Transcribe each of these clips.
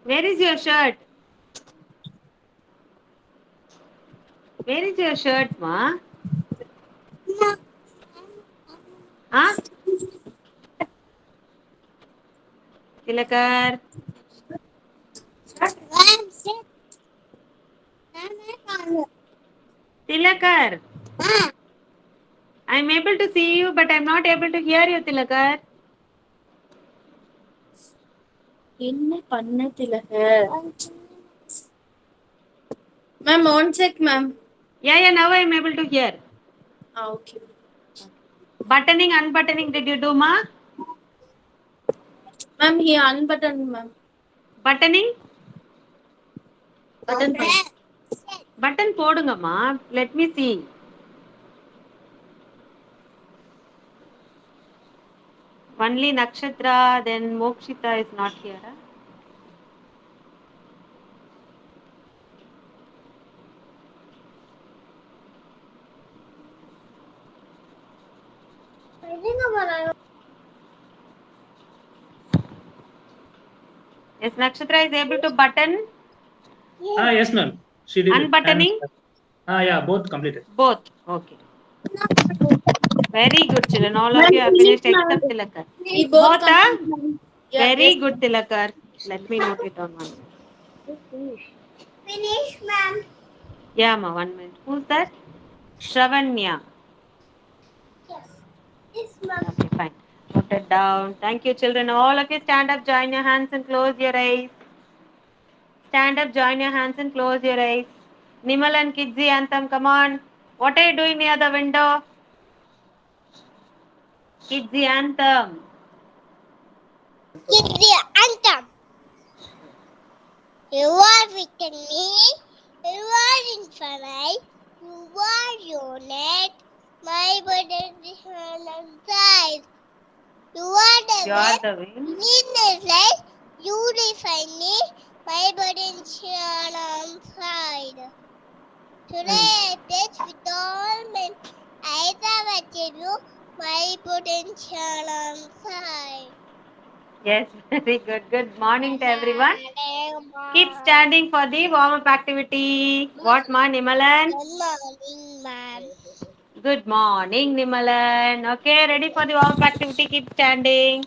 Where is your shirt? Where is your shirt, ma? Huh? Tilakar. Tilakar. I'm able to see you, but I'm not able to hear you, Tilakar. என்ன பண்ண Tilakar ma'am one check ma'am Yeah, now I'm able to hear. Okay Buttoning, unbuttoning, did you do, ma? Ma'am he unbutton ma'am Buttoning? Button Button போடுங்கம்மா. Let me see. Only Nakshatra, then Mokshita is not here. Huh? Yes, Nakshatra is able to button. Yes, ma'am. She did it. Unbuttoning? Yeah, both completed. Both. Okay. Very good, children. All of ma'am you have finished except Tilakar. we both Both are complete very yes good, Tilakar. Let me note it on one. Finish, ma'am. Yeah, ma, 1 minute. Who's that? Shravanya. Yes. Yes, ma'am. Okay, fine. Note it down. Thank you, children. All of you stand up, join your hands and close your eyes. Stand up, join your hands and close your eyes. Nimal and Kidzi anthem, come on. What are you doing near the window? Kidzi anthem. Give the anthem. You are with me. You are in front. You are unit. My body is on side. You are the You are wind. the wind. In the light. You define me. My body is on side. Today I touch with all men. I have you. My potential on side. Yes, very good. Good morning to everyone. Keep standing for the warm-up activity. What, ma, Nimalan? Good morning, ma'am. Good morning, Nimalan. Okay, ready for the warm-up activity? Keep standing.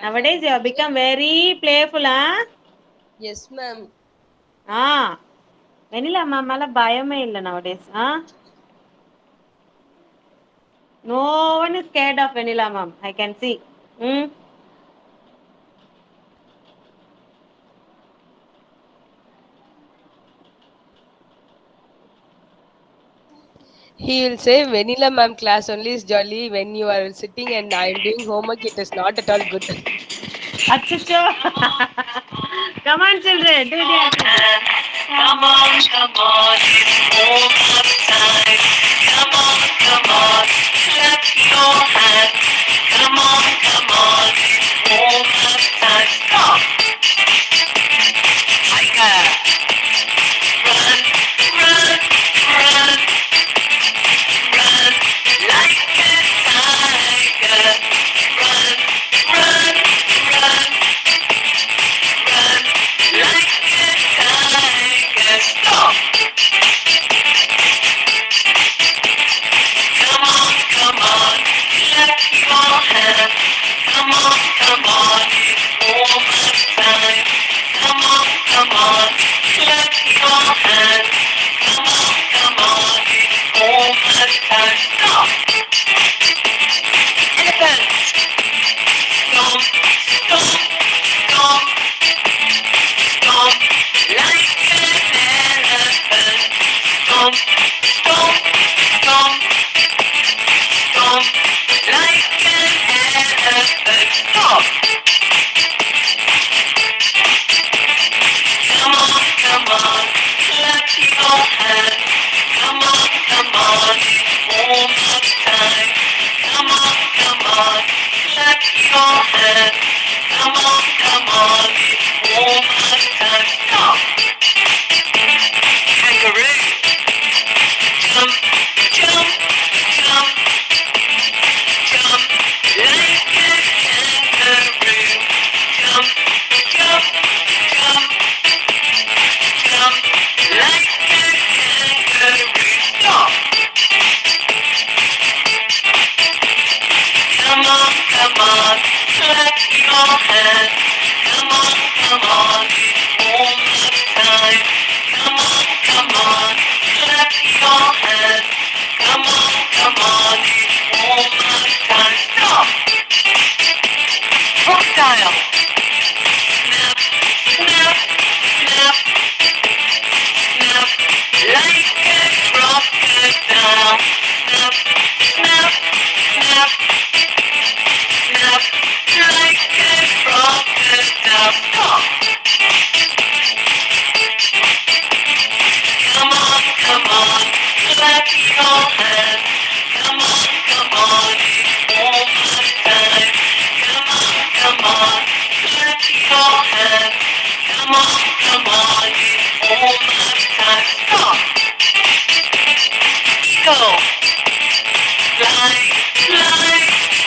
Nowadays, you have become very playful, huh? Yes, ma'am. Ah, Vanilla, ma, mala bayame illa nowadays, huh? No one is scared of Vanilla, ma'am. I can see. Hmm? He will say vanilla ma'am class only is jolly when you are sitting and I am doing homework. It is not at all good. Achacho. Come on, children. Do the activity. Come on, come on. It's warm-up time. Come on, come on. Clap your hands. Come on, come on. It's warm-up time. Stop. Tiger. Run, run, run, run. Like a tiger. Run, run, run, run. Like a tiger. Stop. Come on, come on. Clap your hands. Come on, come on. It's warm-up time. Come on, come on. Clap your hands. Come on, come on. It's warm-up time. Stop. Elephant. Stomp, stomp, stomp, stomp. Like an elephant. Stomp, stomp, stomp, stomp. Like an elephant. Stop. Come on, come on. Clap your hands. Come on, come on. It's warm-up time. Come on, come on. Clap your hands. Come on, come on. It's warm-up time. Stop. Kangaroo. Jump, jump, jump, jump. Like a kangaroo. Jump, jump, jump, jump like a kangaroo. Stop. Come on, come on, clap your hands. Come on, come on, it's almost time. Come on, come on, clap your hands. Come on, come on, it's almost time. Stop. Crocodile. Snap, snap, snap, snap, like a crocodile. Snap, snap, snap, snap, like a crocodile. Stop. Come on, come on, clap your hands. Come on, come on, it's almost time. Come on, come on, clap your hands. Come on, come on, it's almost time. Stop. Go. Fly, fly,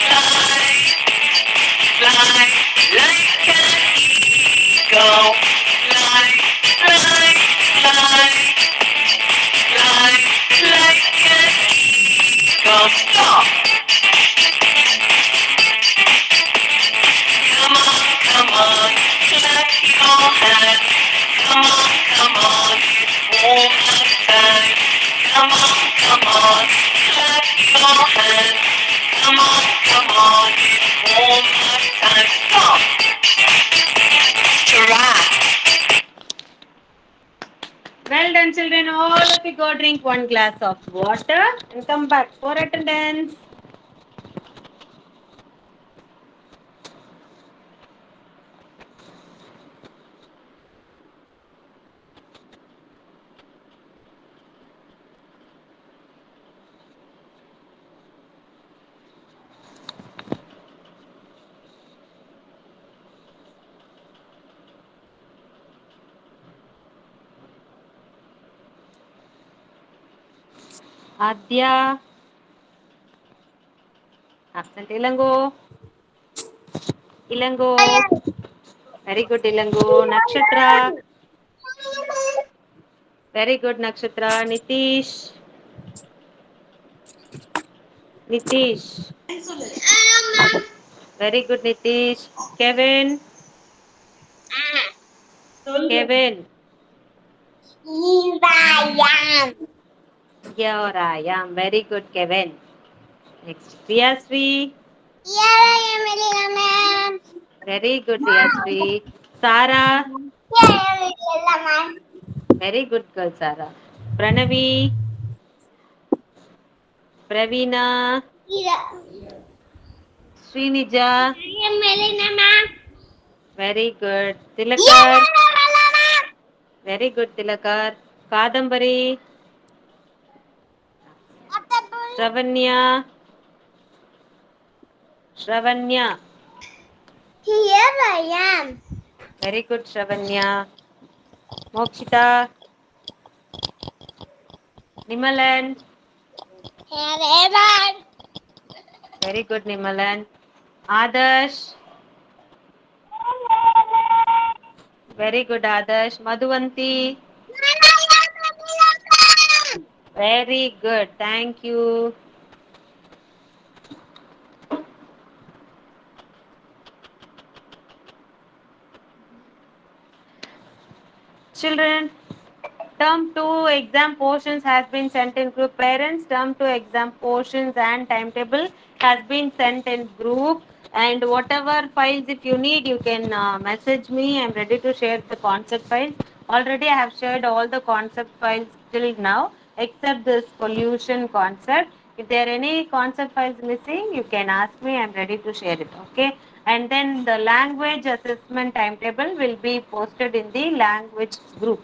fly, fly like an eagle. Fly, fly, fly, fly like an eagle. Stop. Come on, come on, clap your hands. Come on, come on, it's almost time. Come on, come on, clap your hands. Come on, come on, it's almost time. Stop. Giraffe. Well done, children. All of you go drink one glass of water and come back for attendance. Adya. Absent Ilango. Ilango. Very good Ilango. Nakshatra. Very good Nakshatra. Nitish. Nitish. Very good Nitish. Kevin. Kevin. Here I am. Here I am. Very good Kevin. Next. Riyasri. Here I am, Elena ma'am. Very good Riyasri. Sarah. Here I am, Elena ma'am. Very good girl Sarah. Pranavi. Pravina. Here Srinija. I am, Elena ma'am. Very good. Here Tilakar. I am, Elena. Very good Tilakar. Kadambari. Shravanya. Shravanya. Here I am. Very good Shravanya. Mokshita. Nimalan. Here I am. Very good Nimalan. Adarsh. Very good Adarsh. Madhuvanti. Very good. Thank you. Children, term 2 exam portions has been sent in group. Parents, term 2 exam portions and timetable has been sent in group. And whatever files if you need, you can message me. I'm ready to share the concept files. Already I have shared all the concept files till now except this pollution concept. If there are any concept files missing, you can ask me. I'm ready to share it. Okay. And then the language assessment timetable will be posted in the language group.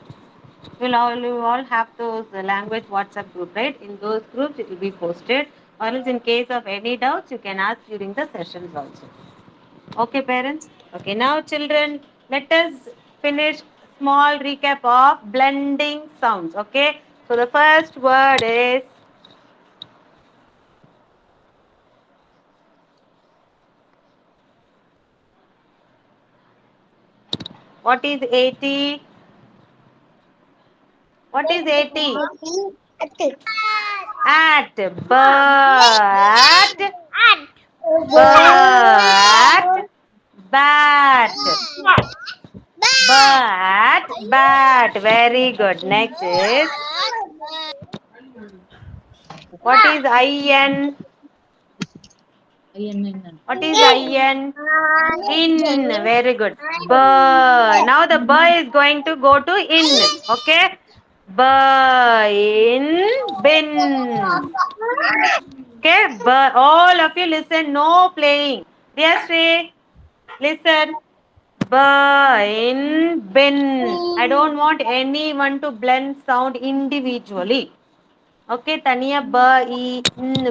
You all have those language WhatsApp group, right? In those groups, it will be posted. Or else, in case of any doubts, you can ask during the sessions also. Okay, parents. Okay, now children, let us finish small recap of blending sounds. Okay. So the first word is What is 80? What is 80? At. But. But. Bat. Bat. Very good. Next is, what is IN? What is IN? In. Very good. B. Now the B is going to go to in. Okay. B in bin. Okay. B. All of you listen. No playing. Yes, Sri. Listen. B in bin. I don't want anyone to blend sound individually. Okay, Tania B, I,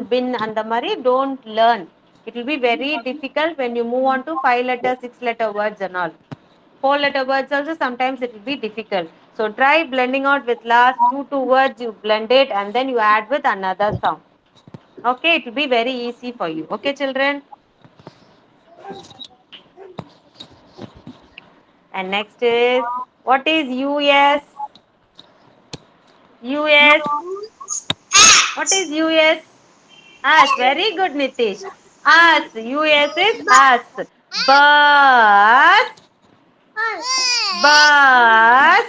bin, and the Mari don't learn. It will be very difficult when you move on to 5-letter, 6-letter words and all. 4-letter words also sometimes it will be difficult. So try blending out with last two words, you blend it and then you add with another sound. Okay, it will be very easy for you. Okay, children? And next is, what is US? US. What is US? Us. Very good, Nitish. Us. US is us. Bus. Bus.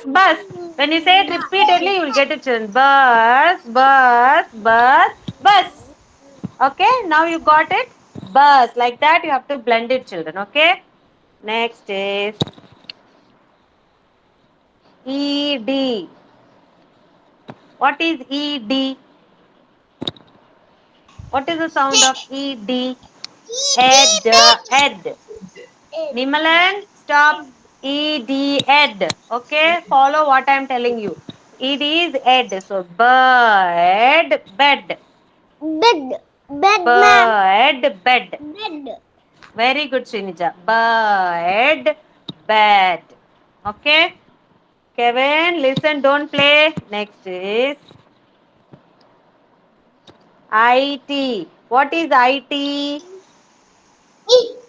Bus. When you say it repeatedly, you will get it, children. Bus. Okay, now you got it? Bus. Like that, you have to blend it, children. Okay? Next is ED. What is ED? What is the sound of ED? Ed. Nimalan, stop. Ed. Okay, follow what I am telling you. Ed is ed. So bed. Bed, ma'am. Bed. Bed. Very good, Srinija. Bed. Okay. Kevin, listen, don't play. Next is IT. What is IT?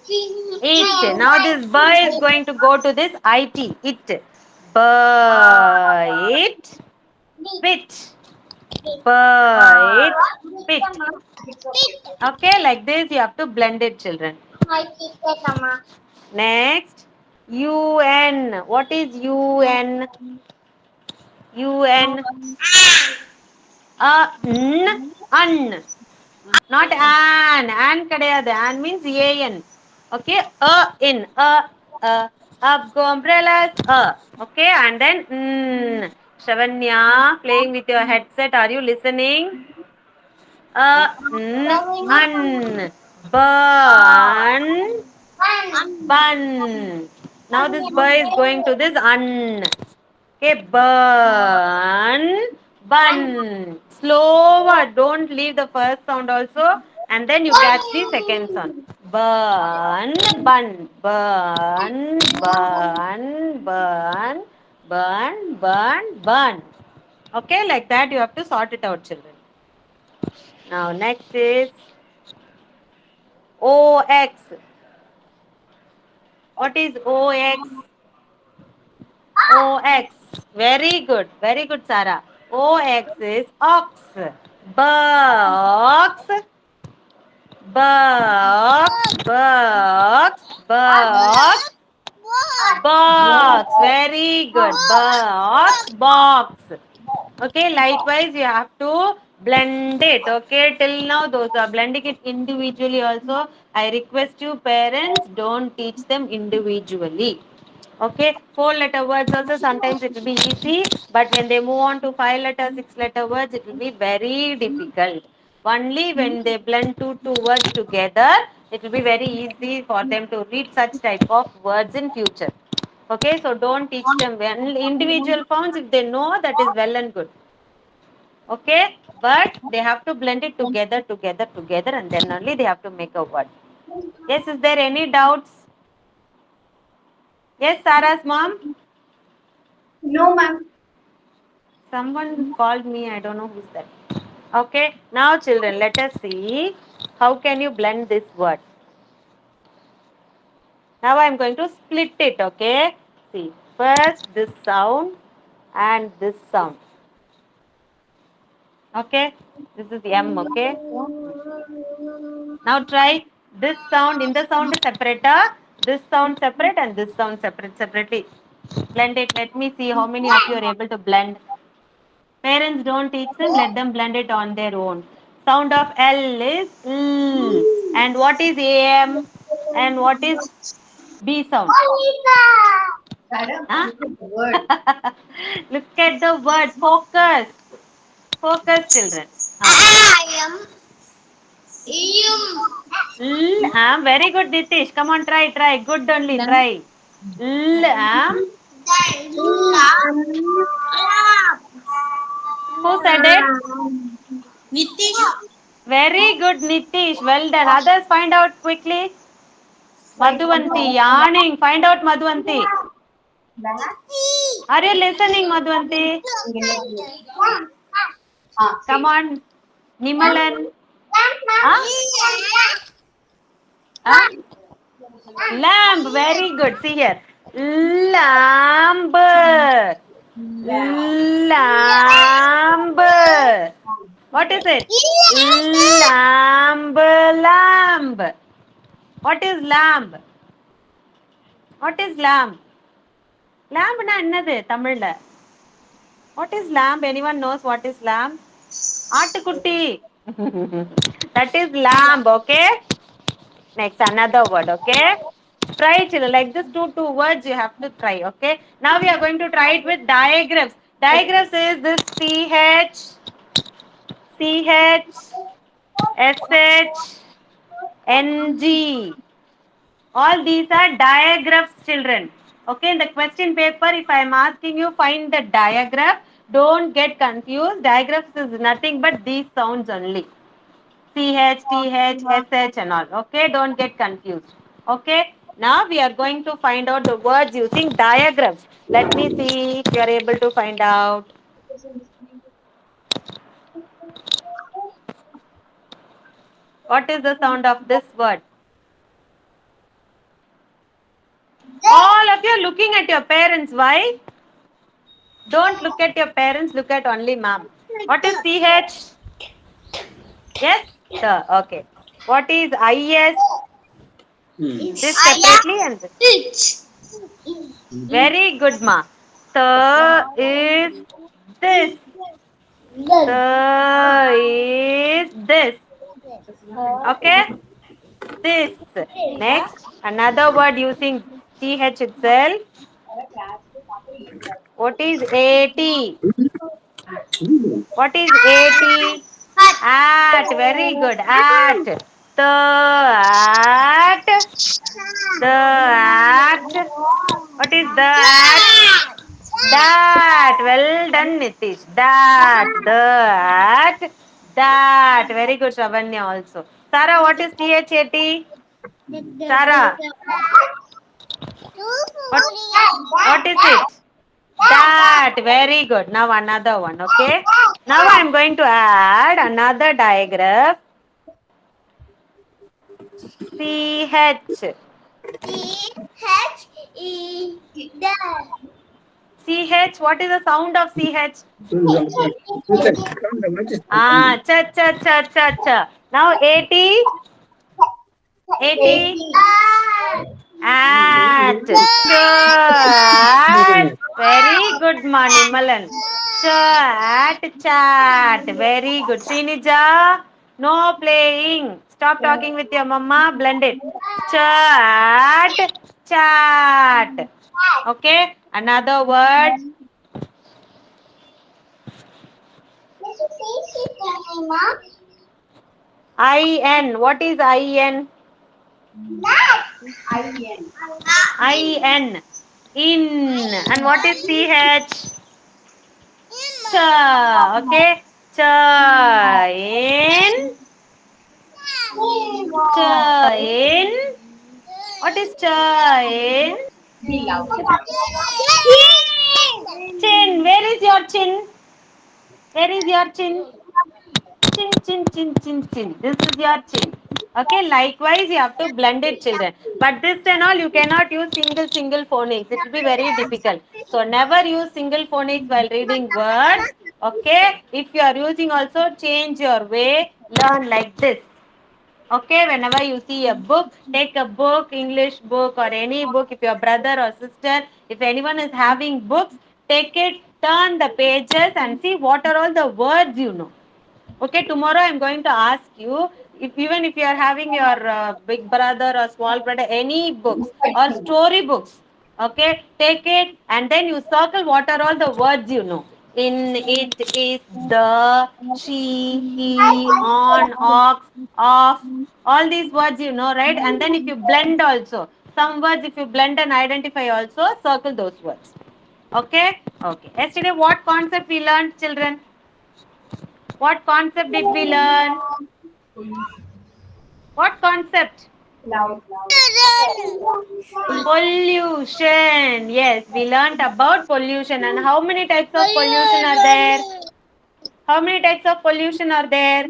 It. Now this B is going to go to this IT. It. Bite. Bit. Bite. Bit. Okay, like this you have to blend it, children. Next. UN. What is UN? UN. Un. Not an. An கிடையாது. An means an. Okay. In. Up go umbrellas. Okay. And then Shavanya, playing with your headset. Are you listening? Un. Bun. Now this boy is going to this un. Okay. Bun. Slower. Don't leave the first sound also. And then you catch the second sound. Bun. Okay, like that you have to sort it out, children. Now next is OX. What is OX? OX. Very good, Sarah. OX is ox. Box. Very good. Box. Okay, likewise you have to blend it. Okay, till now those are blending it individually also. I request you parents, don't teach them individually. Okay, 4-letter words also sometimes it will be easy, but when they move on to 5-letter, 6-letter words, it will be very difficult. Only when they blend two words together, it will be very easy for them to read such type of words in future. Okay, so don't teach them when individual sounds. If they know, that is well and good. Okay, but they have to blend it together, and then only they have to make a word. Yes, is there any doubts? Yes, Sarah's mom? No, ma'am. Someone called me, I don't know who's that. Okay, now children, let us see how can you blend this word. Now I'm going to split it, okay? See, first this sound and this sound. Okay? This is M, okay? Now try this sound in the sound separator, this sound separate and this sound separately. Blend it. Let me see how many of you are able to blend. Parents don't teach them, let them blend it on their own. Sound of L is L. And what is AM? And what is B sound? Madam, Huh? look at the word. Look at the word. Focus. Focus, children. Very good, Nitish. Come on, try. Good only, try. Who said it? Nitish. Very good, Nitish. Well done. Others, find out quickly. Madhuvanti, yarning. Find out, Madhuvanti. Are you listening, Madhuvanti? Come on. Nimalan. Huh? Huh? Lamb. Very good. See here. Lamb. Lamb. What is it? Lamb. What is lamb? What is lamb? Lamb na என்னது தமிழ்ல? What is lamb? Anyone knows what is lamb? ஆட்டுக்குட்டி. That is lamb, okay? Next, another word, okay? Try children, like this two words you have to try, okay? Now we are going to try it with diagrams. Diagrams is this CH, SH, NG. All these are diagraphs, children. Okay, in the question paper, if I am asking you find the diagraph, don't get confused. Diagraphs is nothing but these sounds only. CH, TH, SH and all. Okay, don't get confused. Okay, now we are going to find out the words using diagrams. Let me see if you are able to find out. What is the sound of this word? All of you are looking at your parents. Why? Don't look at your parents, look at only mom. What is CH? Yes? Okay. What is IS? This separately and this. Very good, ma. Is this. Is this. Okay? This. Next, another word using TH itself. What is AT? What is AT? At. Very good. At. At. What is the at? That. Well done, Nitish. That. Very good, Shavanya also. Sarah, what is THAT? Sarah. What is it? That. Very good. Now another one, okay? Now I am going to add another diagram. CH. CH. What is the sound of CH? Cha. Now AT. At. Very good, Manimalan. Chat. Very good. Srinija, no playing. Stop talking with your mama. Blend it. Chat. Okay. Another word. IN. What is IN? IN. In. And what is CH? Cha. Okay. Cha. In. Cha. In. What is cha? In. Chin. Where is your chin? Where is your chin? Chin. This is your chin. Okay, likewise you have to blend it, children. But this and all you cannot use single phonics. It will be very difficult. So never use single phonics while reading words. Okay, if you are using also change your way. Learn like this. Okay, whenever you see a book, take a book, English book or any book. If your brother or sister, if anyone is having books, take it, turn the pages and see what are all the words you know. Okay, tomorrow I'm going to ask you, if even if you are having your big brother or small brother, any books or story books, okay, take it and then you circle what are all the words you know. In, it, is, the, she, he, on, ox, off, all these words you know, right? And then if you blend also, some words if you blend and identify also, circle those words. Okay? Okay. Yesterday what concept we learned, children? What concept did we learn? What concept? Pollution. Yes, we learned about pollution. And how many types of pollution are there? How many types of pollution are there?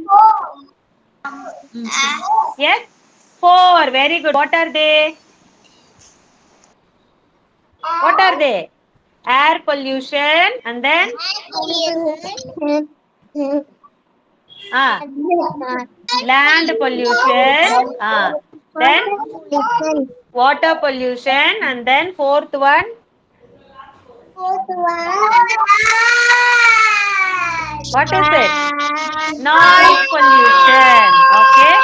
Yes? 4. Very good. What are they? What are they? Air pollution and then land pollution. Then water pollution and then fourth one what is it? Noise pollution. Okay.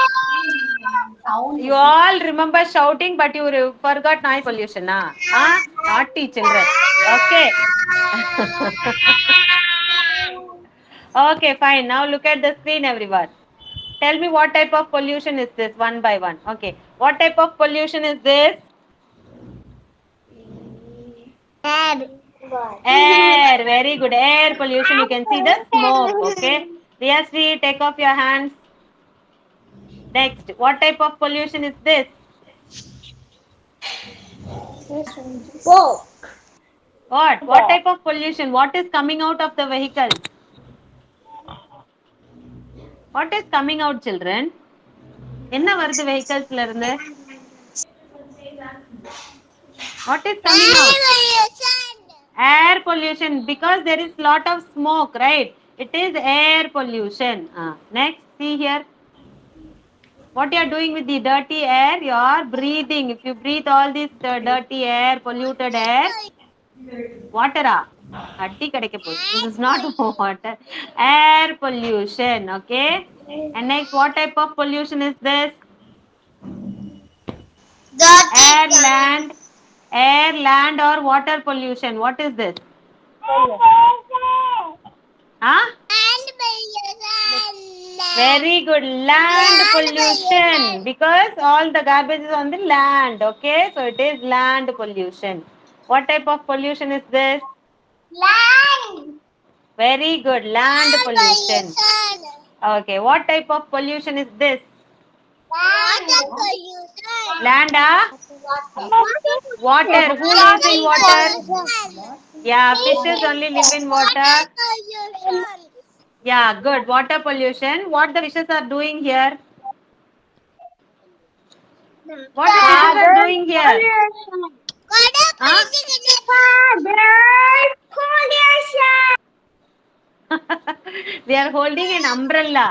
You all remember shouting, but you forgot noise pollution. Naughty children. Okay. Okay, fine. Now look at the screen, everyone. Tell me what type of pollution is this one by one. Okay. What type of pollution is this? Air. Very good. Air pollution. You can see the smoke. Okay. Riyasri, take off your hands. Next. What type of pollution is this? Smoke. What? What type of pollution? What is coming out of the vehicles? What is coming out, children? என்ன வருது vehiclesல இருந்து? What is coming out? Air pollution, because there is lot of smoke, right? It is air pollution. Next, see here. What you are doing with the dirty air? You are breathing. If you breathe all this dirty air, polluted air, water. This is not water. Air pollution. Okay. And next, what type of pollution is this? Air, land or water pollution. What is this? Very good. Land pollution. Because all the garbage is on the land. Okay. So it is land pollution. What type of pollution is this? Land. Very good. Land pollution. Okay. What type of pollution is this? Water pollution. Land, water. Who lives in water? Yeah, fishes only live in water. Yeah, good. Water pollution. What the fishes are doing here? What the fishes are doing here? They are holding an umbrella.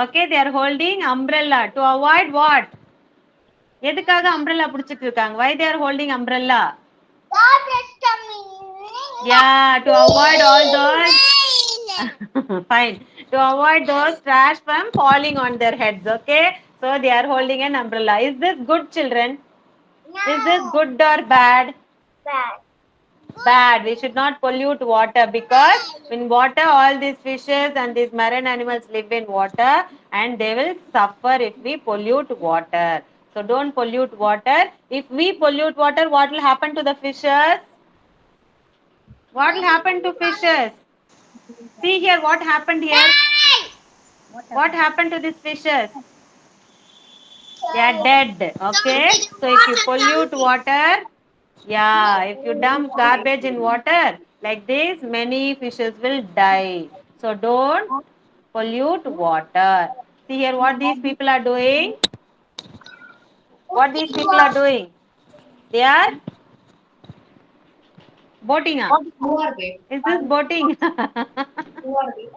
Okay, they are holding umbrella to avoid what? எதுக்காக umbrella பிடிச்சிட்டு இருக்காங்க? Why they are holding umbrella? Yeah, to avoid all those fine. To avoid those trash from falling on their heads. Okay, so they are holding an umbrella. Is this good, children? No. Is this good or bad? Bad. Bad. We should not pollute water, because in water all these fishes and these marine animals live in water and they will suffer if we pollute water. So don't pollute water. If we pollute water, what will happen to the fishes? What will happen to fishes? See here what happened here. What happened to these fishes? They are dead. Okay. So if you pollute water, yeah, if you dump garbage in water like this, many fishes will die. So don't pollute water. See here what these people are doing. What these people are doing? They are boating. Who are they? Is this boating? Who are they?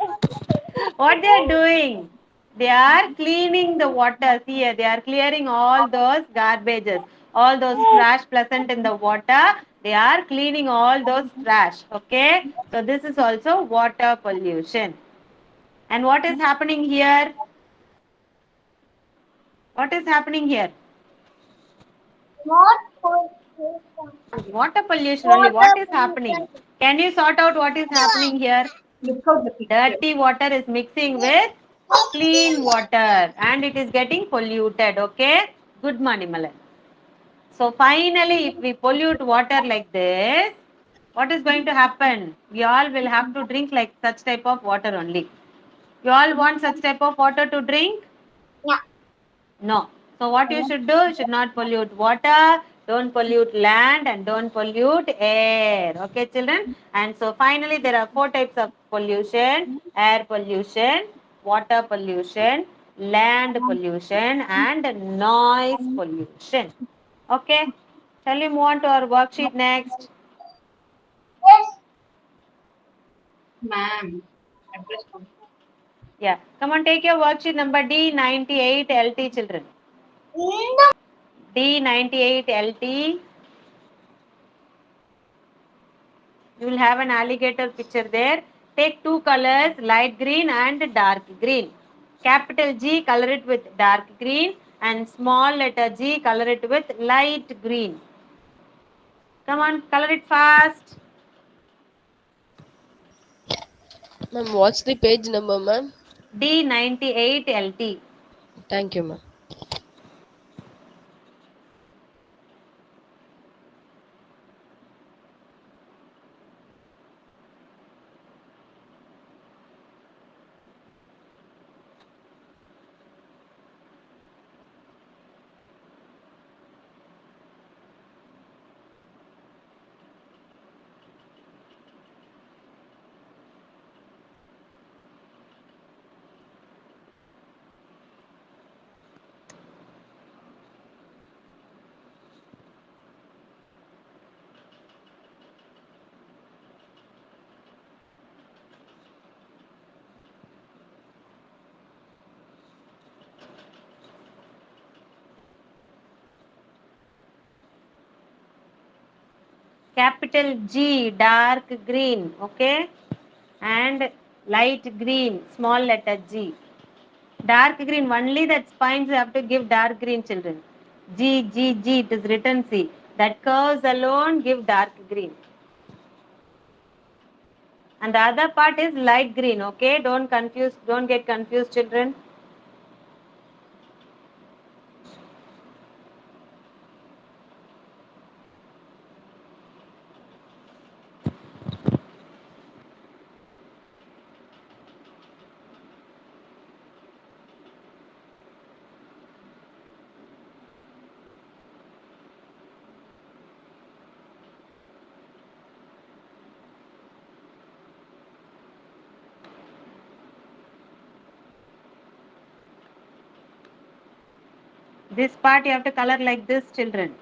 What they are doing? They are cleaning the water. See here, they are clearing all those garbages, all those trash present in the water. They are cleaning all those trash. Okay, so this is also water pollution. And what is happening here? What is happening here? Not pollution. Water pollution only. Water What is happening? pollution. Can you sort out what is happening here? Look out the picture. Dirty water is mixing with clean water and it is getting polluted. Okay, good morning, Malan. So finally, if we pollute water like this, what is going to happen? We all will have to drink like such type of water only. You all want such type of water to drink? Yeah. No. So what you should do? You should not pollute water, don't pollute land, and don't pollute air. Okay, children? And so finally, there are 4 types of pollution: air pollution, water pollution, land pollution, and noise pollution. Okay? Shall we move on to our worksheet next? Yes. Ma'am. Address one. Yeah. Come on, take your worksheet number D98 LT, children. No. D98 LT. You will have an alligator picture there. Take 2 colors, light green and dark green. Capital G, color it with dark green, and small letter G, color it with light green. Come on, color it fast. Ma'am, what's the page number, ma'am? D98 LT. Thank you, ma'am. Capital G, dark green, okay? And light green, small letter G. Dark green, only that spines you have to give dark green, children. G, G, G, it is written C. That curves alone give dark green. And the other part is light green, okay? Don't get confused, children. This part you have to color like this, children.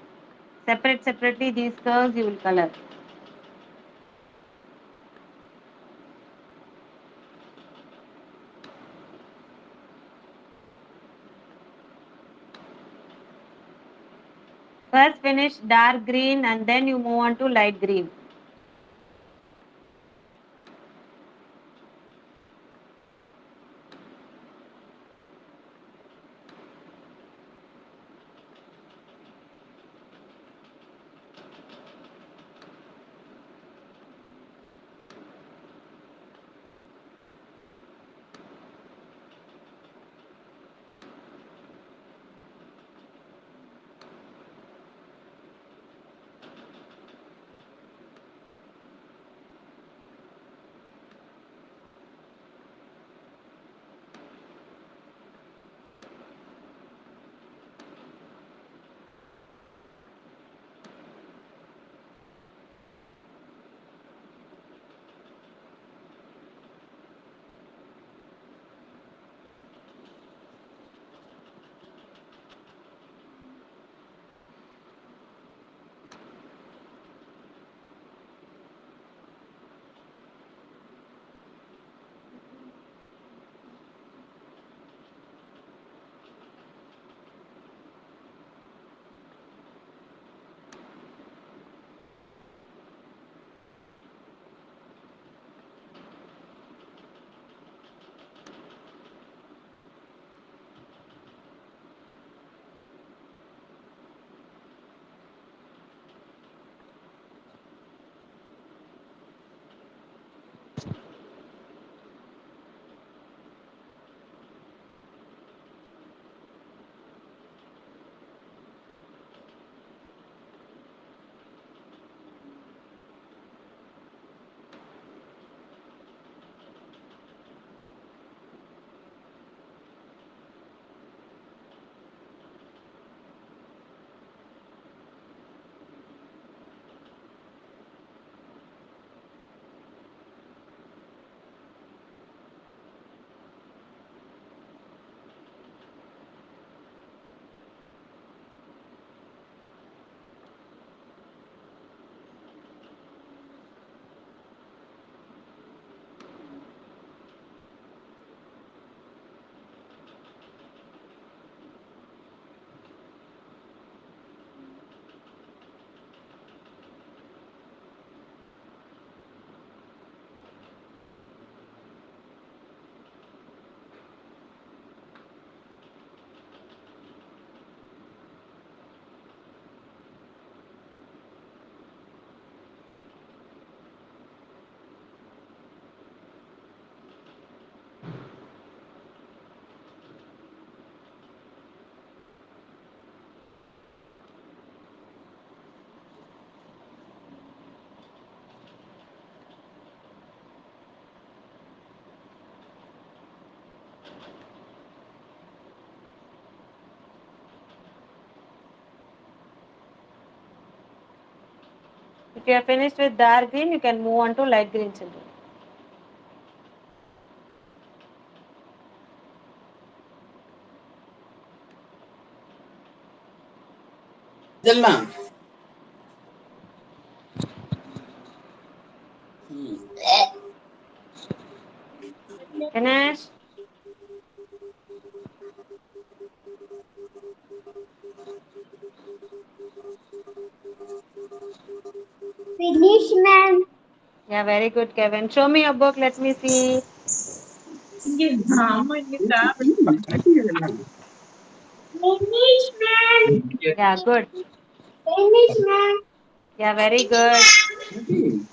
Separately these curves you will color. First finish dark green and then you move on to light green. If you are finished with dark green, you can move on to light green, children. இதெல்லாம் Finish. Finish, ma'am. Yeah, very good, Kevin. Show me your book. Let me see. Finish, ma'am. Yeah, good. Finish, ma'am. Yeah, very good.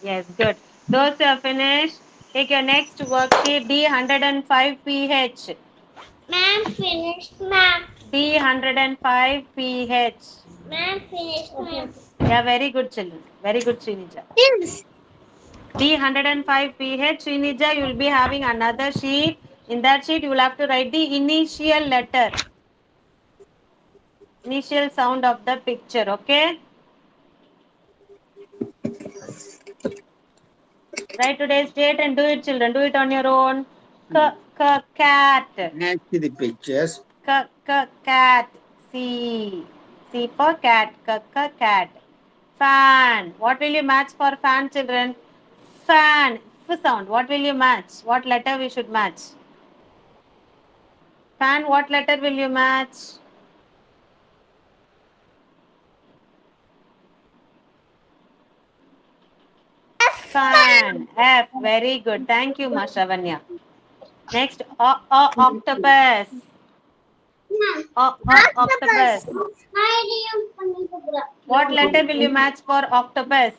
Yes, good. Those who have finished, take your next worksheet D105 PH. Ma'am, finish, ma'am. D105 PH. Ma'am, finish, ma'am. Yeah, very good, children. Very good, Srinija. Yes. D105 PH. Srinija, you will be having another sheet. In that sheet, you will have to write the initial letter. Initial sound of the picture, okay? Write today's date and do it, children. Do it on your own. Cat. match the pictures. Cat. C. C for cat. Cat. Fan. What will you match for fan, children? Fan. F sound. What will you match? What letter we should match? Fan. What letter will you match? Fan. F. Very good. Thank you, Mashavanya. Next, octopus. Octopus. What letter will you match for octopus?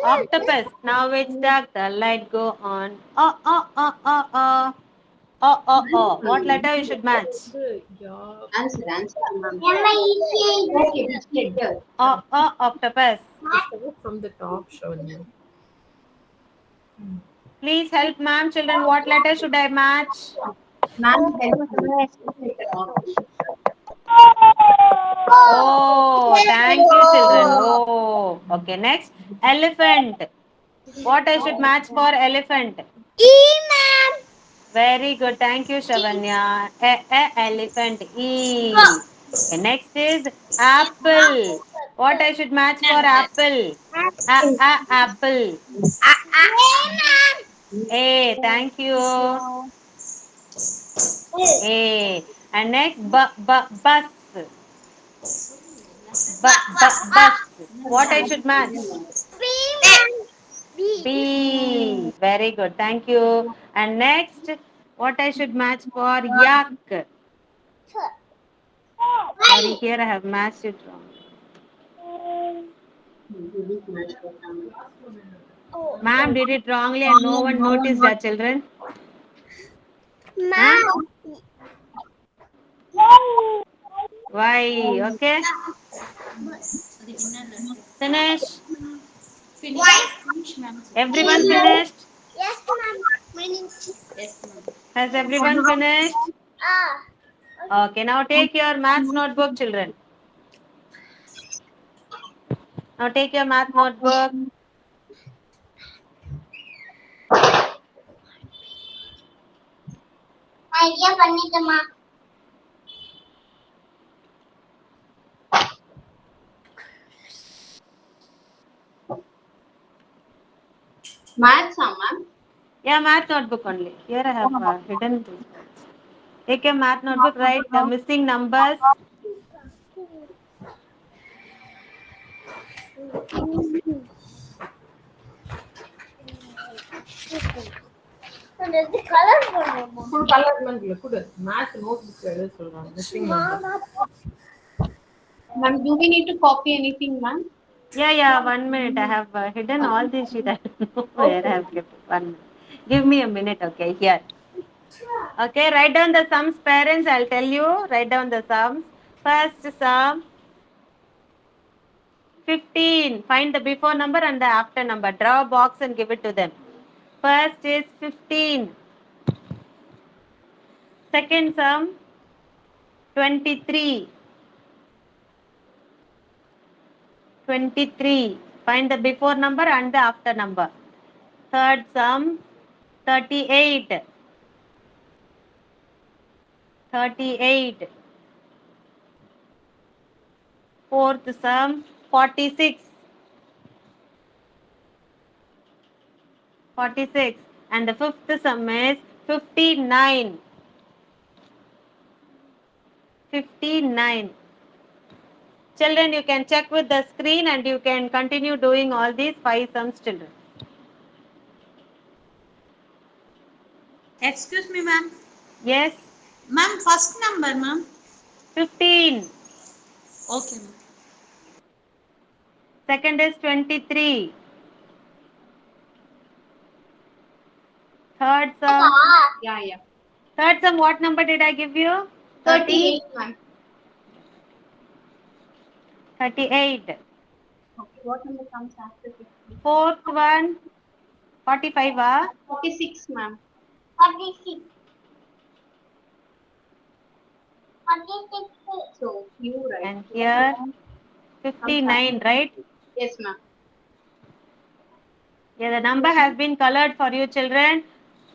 Octopus. Now it's dark. The light go on. What letter you should match? Answer, ma'am. Okay, Which letter? Octopus. From the top, Shravanya. Please help, ma'am. Children, what letter should I match? Ma'am, Oh, thank you, children. Oh, okay. Next, elephant. What I should match for elephant? E, ma'am. Very good. Thank you, Shavanya. Elephant. E. Okay, next is apple. What I should match for apple? Apple. A. Thank you. A. And next, bus. Bus. What I should match? B, ma'am. B. Very good. Thank you. And next, what I should match for yak? Sorry, here I have matched it wrong. Ma'am did it wrongly and no one noticed that, children. Ma'am. Why? Okay. Finish. Everyone finished? Yes, ma'am. Has everyone finished? Okay, now take your maths notebook, children. Now take your math notebook. Idea பண்ணிட்டமா Maths, ma'am. Yeah, math notebook only. Here I have hidden this. Take your math notebook, write the missing numbers. Colour பண்ணுமா Full color இல்ல கூட math notebook எழுத சொல்றாங்க missing number. Ma'am, do we need to copy anything, ma'am? Yeah, 1 minute. I have hidden all these sheet. I don't know where I have kept it. 1 minute. Give me a minute, okay? Here. Okay, write down the sums, parents. I'll tell you. Write down the sums. First sum 15. Find the before number and the after number. Draw a box and give it to them. First is 15. Second sum 23. 23. Find the before number and the after number. Third sum 38. 38. Fourth sum 46. 46. And the fifth sum is 59. 59. Children, you can check with the screen and you can continue doing all these 5 sums, children. Excuse me, ma'am. Yes, Ma'am, first number, ma'am. 15. Okay, ma'am. Second is 23. Third sum. Yeah. Third sum, what number did I give you? 38, ma'am. 38. Okay, what number comes after 50? Fourth one, 45. 46, ma'am. 46. 46. So, you right. And here 59, right? Yes, ma'am. Yeah, the number has been colored for you, children.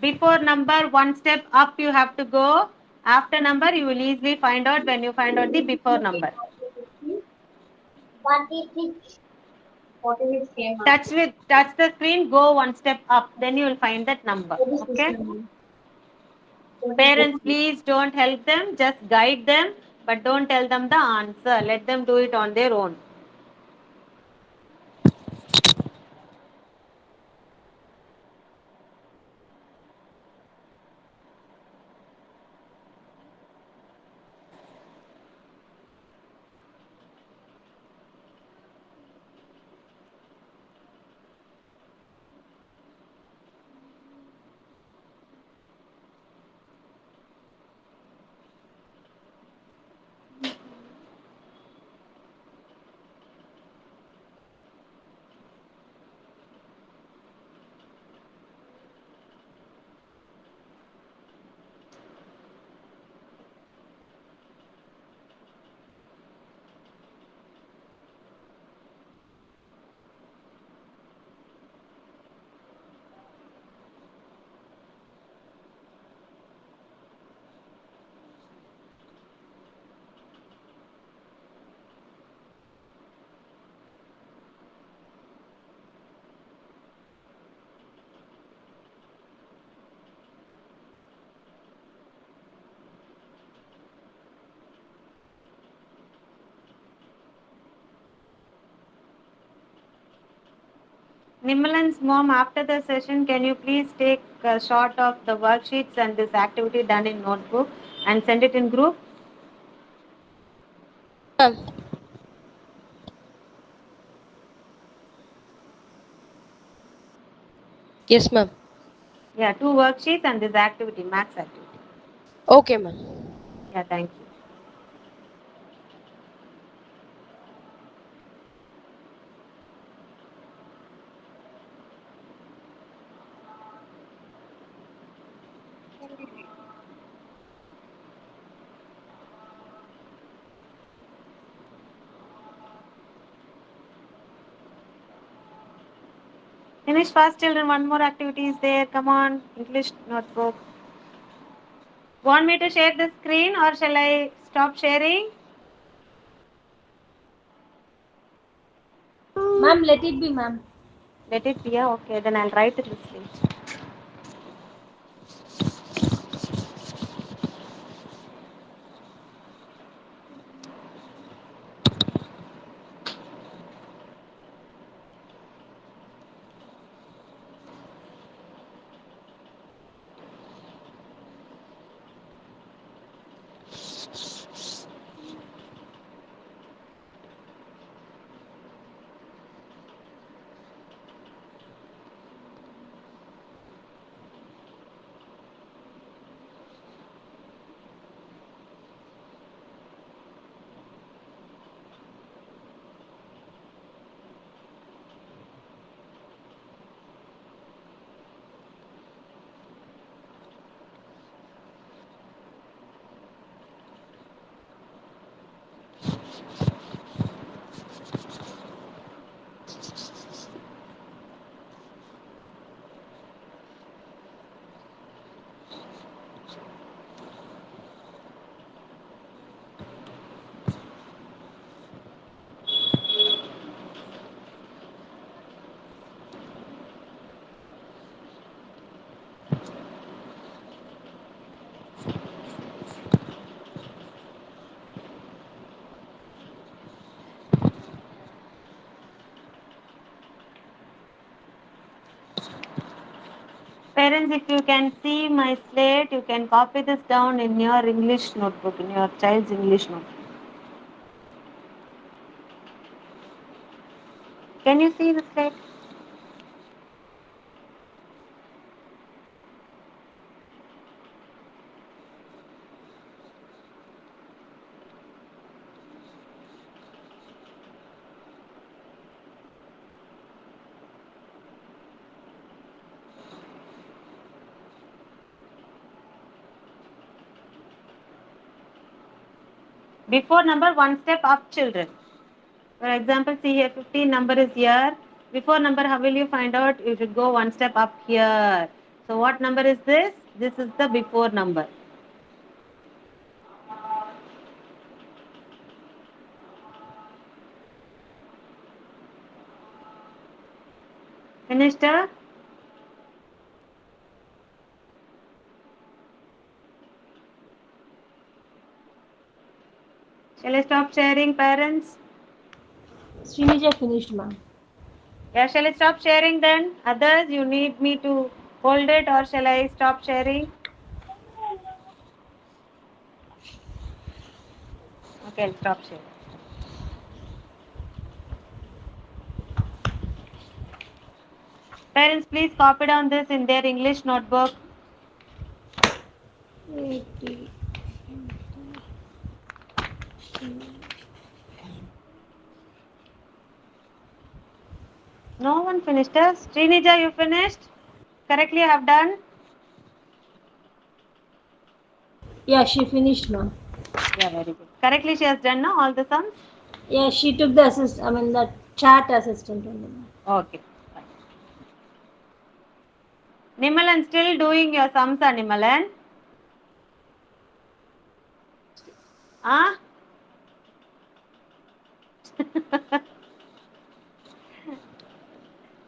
Before number, one step up you have to go. After number, you will easily find out when you find out the before number. 46. 46 came, ma'am. Touch the screen, go one step up. Then you will find that number. Okay? Parents, please don't help them. Just guide them. But don't tell them the answer. Let them do it on their own. Nimalan's mom, after the session, can you please take a shot of the worksheets and this activity done in notebook and send it in group? Ma'am. Yes, ma'am. Yeah, 2 worksheets and this activity, maths activity. Okay, ma'am. Yeah, thank you. Finish fast, children. One more activity is there. Come on, English notebook. Want me to share the screen or shall I stop sharing? Ma'am, let it be, ma'am. Let it be. Okay, then I'll write it this way. Parents, if you can see my slate, you can copy this down in your English notebook, in your child's English notebook. Can you see the slate? Before number, one step up, children. For example, see here 15 number is here. Before number, how will you find out? You should go one step up here. So what number is this? This is the before number. Finished? Shall I stop sharing, parents? Srinija finished, ma'am. Yeah, shall I stop sharing then? Others, you need me to hold it or shall I stop sharing? Okay, I'll stop sharing. Parents, please copy down this in their English notebook. 80. No one finished us. Srinija, you finished? Correctly have done? Yeah, she finished, ma'am. Yeah, very good. Correctly she has done, no? All the sums? Yeah, she took the the chat assistant only, ma'am. Okay. Fine. Nimalan, still doing your sums, Nimalan? Huh?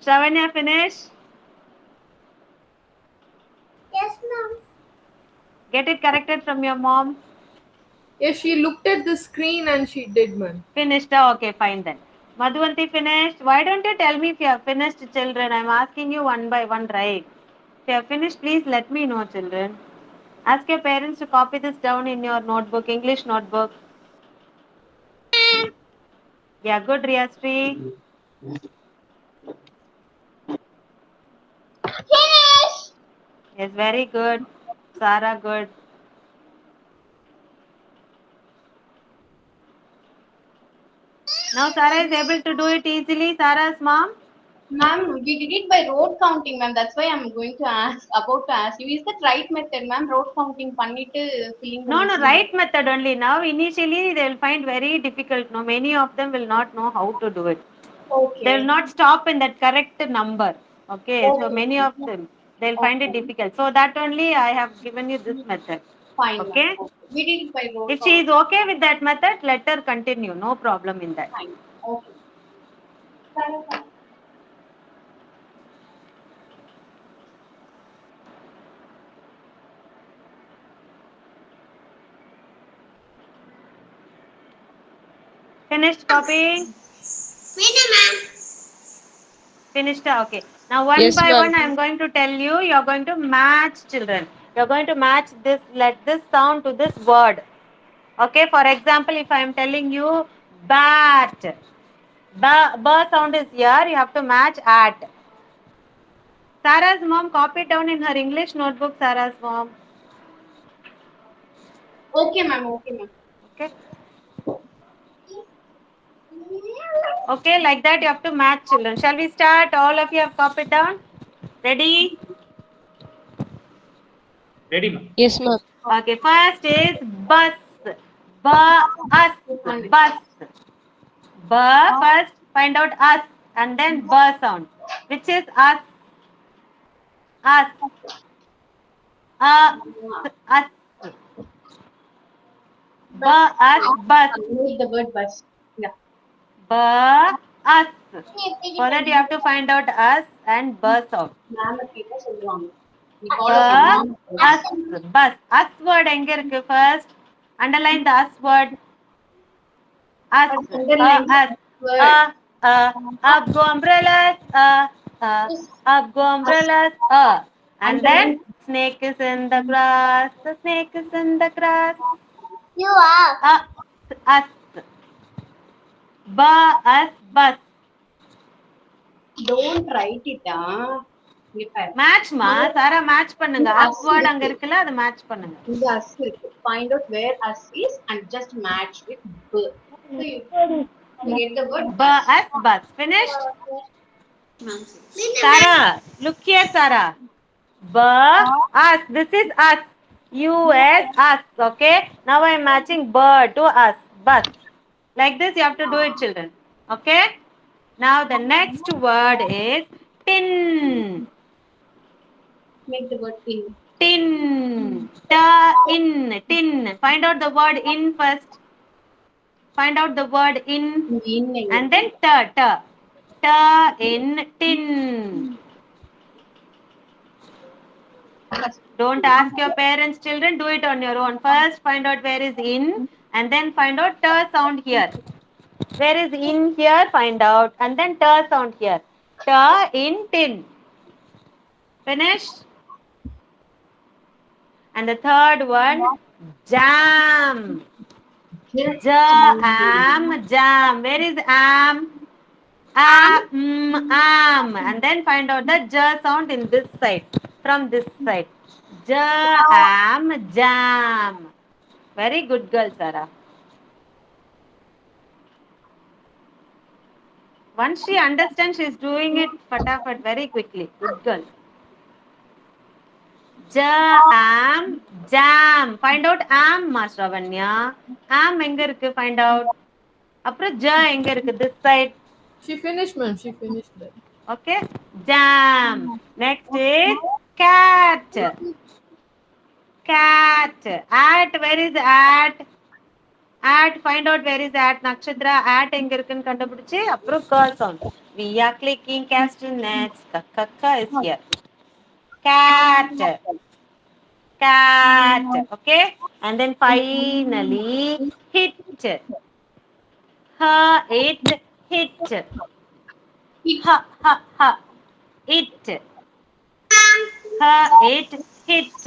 Shravanya, finish? Yes, ma'am. Get it corrected from your mom? Yeah, she looked at the screen and she did, ma'am. Finished? Okay, fine then. Madhuvanti finished? Why don't you tell me if you have finished, children? I'm asking you one by one, right? If you have finished, please let me know, children. Ask your parents to copy this down in your notebook, English notebook. Yeah, good, Riyasri. Finish. Yes, very good. Sarah, good. Now Sarah is able to do it easily. Sarah's mom? Ma'am, we did it by road counting, ma'am. That's why I'm about to ask you. Is that right method, ma'am? Road counting பண்ணிட்டு filling the No, machine. right method only. Now, initially, they will find very difficult. No, many of them will not know how to do it. Okay. They will not stop in that correct number. Okay, so Okay. many of them, they'll find it Okay. difficult. So that only I have given you this method. Fine, Okay? ma'am. Okay. We did it by road If she counting. is okay with that method, let her continue. No problem in that. Fine. Okay. Fine. Finished copying? Finish, ma'am. Finished? Okay. Now, one Yes, by ma'am. one, I am going to tell you, you are going to match, children. You are going to match this, let this sound to this word. Okay, for example, if I am telling you bat, the sound is here, you have to match at. Sarah's mom, copy down in her English notebook, Sarah's mom. Okay, ma'am. Okay, ma'am. Okay. Okay, like that you have to match, children. Shall we start? All of you have copied down? Ready? Ready, ma'am. Yes, ma'am. Okay, first is bus. Bus. Bus. First find out us and then sound. Which is us? Us. Us. Bus. Make the word bus. Yeah. Us. For that you have to find out us and sound. Ma'am, people சொல்லுவாங்க. We call it ma'am. Us. Bus. Us word எங்க இருக்கு first? Underline the us word. Us. Underline Us. word. Up go umbrellas. Up go umbrellas. And then snake is in the grass. The snake is in the grass. You are. Us. Us, bus. Don't write it. Match ma. Sara match பண்ணுங்க. Up word அங்க இருக்குல்ல அது match பண்ணுங்க. இந்த us இருக்கு. Find out where us is and just match with b. So you get the word Us, bus. Finished? Sara, look here, Sara. Us. This is us. US, us. Okay. Now I am matching bird to us. Bus. Like this, you have to do it, children. Okay. Now the next word is tin. make the word in. Tin. In. Tin. Find out the word in first. Find out the word in. And then in tin. Don't ask your parents, children. Do it on your own. First, find out where is in, and then find out t sound here. Where is in here? Find out, and then t sound here. T in tin. Finished? And the third one, jam. Jam. Where is am? Am. And then find out the j sound in this side. From this side. Jam. Very good girl, Sarah. Once she understands, she is doing it fatafat very quickly. Good girl. Jam. Find out am, Master Avanya. Am எங்க இருக்கு? Find out. அப்புறம் j எங்க இருக்கு? This side. She finished, ma'am. She finished that. Okay. Jam. Next is cat. At. Where is at? At. Find out where is at. Nakshatra. At எங்க இருக்குன்னு கண்டுபிடிச்சு அப்புறம் k sound. We are clicking castanets. Kakka is here. Cat. Okay. And then finally hit. It. Ha. It. It. Hit.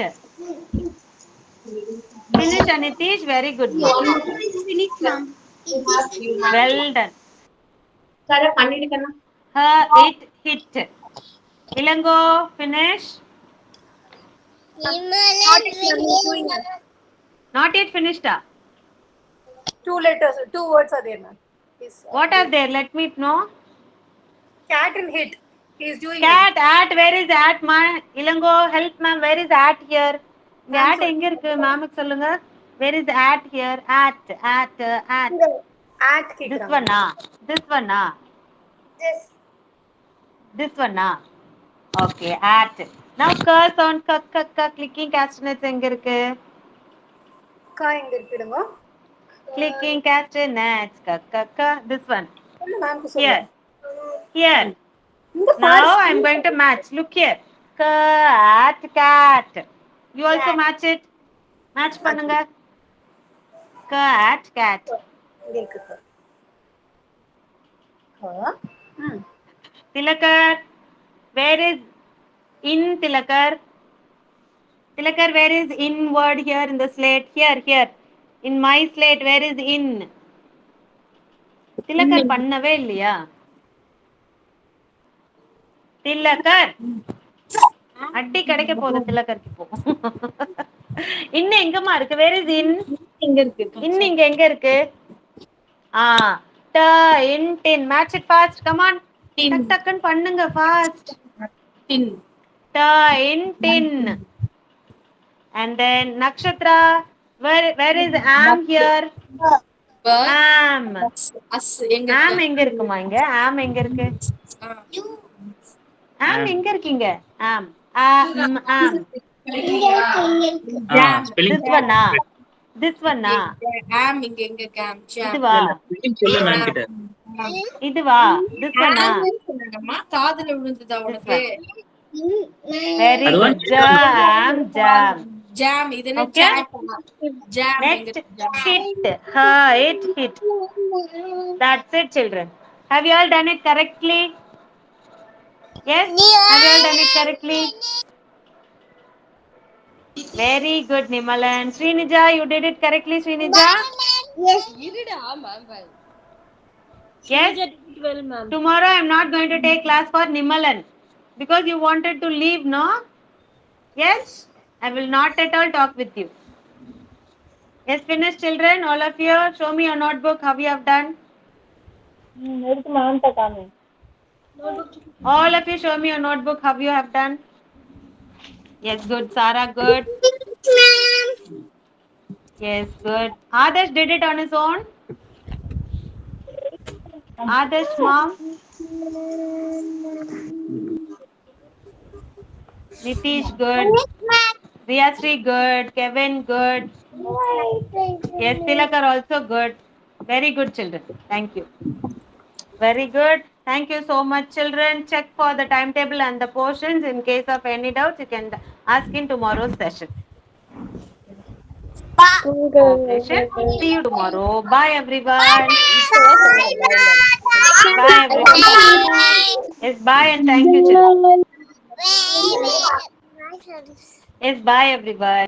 Finish, Anitish. Very good. Finish, ma'am. Well done. Sara, பண்ணிடுக்கனா? It. Hit. Ilango, finish. Not yet finished. Two letters, 2 words are there, ma'am. What are there? Let me know. Cat and hit. He is doing Cat, at. Where is at, ma? Ilango, help ma'am. Where is at here? The at எங்க இருக்கு? மேமுக்கு சொல்லுங்க. Where is at here? At. At This one, This one, Okay, at. Now curse on clicking castanets எங்க இருக்கு? Ka எங்க இருக்குங்க? Clicking castanets. This one. Ma'am Here. Now I'm going to match. Look here. Cat. You also match it. Match பண்ணுங்க. Cat. Tilakar. Where is in, Tilakar? Tilakar, where is in word here in the slate? Here. In my slate, where is in? Tilakar பண்ணவே இல்லையா? Tilakar. அடி கிடைக்க போகுது திலக்கருக்கு இப்போ. இன்னும் எங்கம்மா இருக்கு? Where is in? இங்க இருக்கு. இன்னும் இங்க எங்க இருக்கு? In tin. Match it fast. Come on. டக்குன்னு பண்ணுங்க fast. Tin. In tin. And then Nakshatra. Where is am here? Am. Am எங்க இருக்குமா இங்க? Am எங்க இருக்கு? Am எங்க இருக்கீங்க? Am. This one. Am எங்க cam. இதுவா? This one. சொன்னங்கம்மா காதுல விழுந்ததா உனக்கு? Very good. Jam இதுன Okay. chat. Jam Next, hit. That's it, children. Have you all done it correctly? Yes? Have you all done it correctly? Very good, Nimalan. Srinija, you did it correctly, Srinija? Yes. You did ma'am. Well. Yes. Srinija did it well, ma'am. Tomorrow I am not going to take class for Nimalan because you wanted to leave, no? Yes? I will not at all talk with you. Yes, finished, children. All of you, show me your notebook, how you have done. All of you, show me your notebook, how you have done. Yes, good. Sarah, good. Yes, good. Adarsh did it on his own. Adarsh, mom. Nitish, good. Riyasri, good. Kevin, good. Yes, Tilakar also good. Very good, children. Thank you. Very good. Thank you so much, children. Check for the timetable and the portions. In case of any doubts, you can ask in tomorrow's session. Cooperation. See you tomorrow. Bye, everyone. Bye, everyone. Yes, bye and thank you, children. Yes, bye, everyone.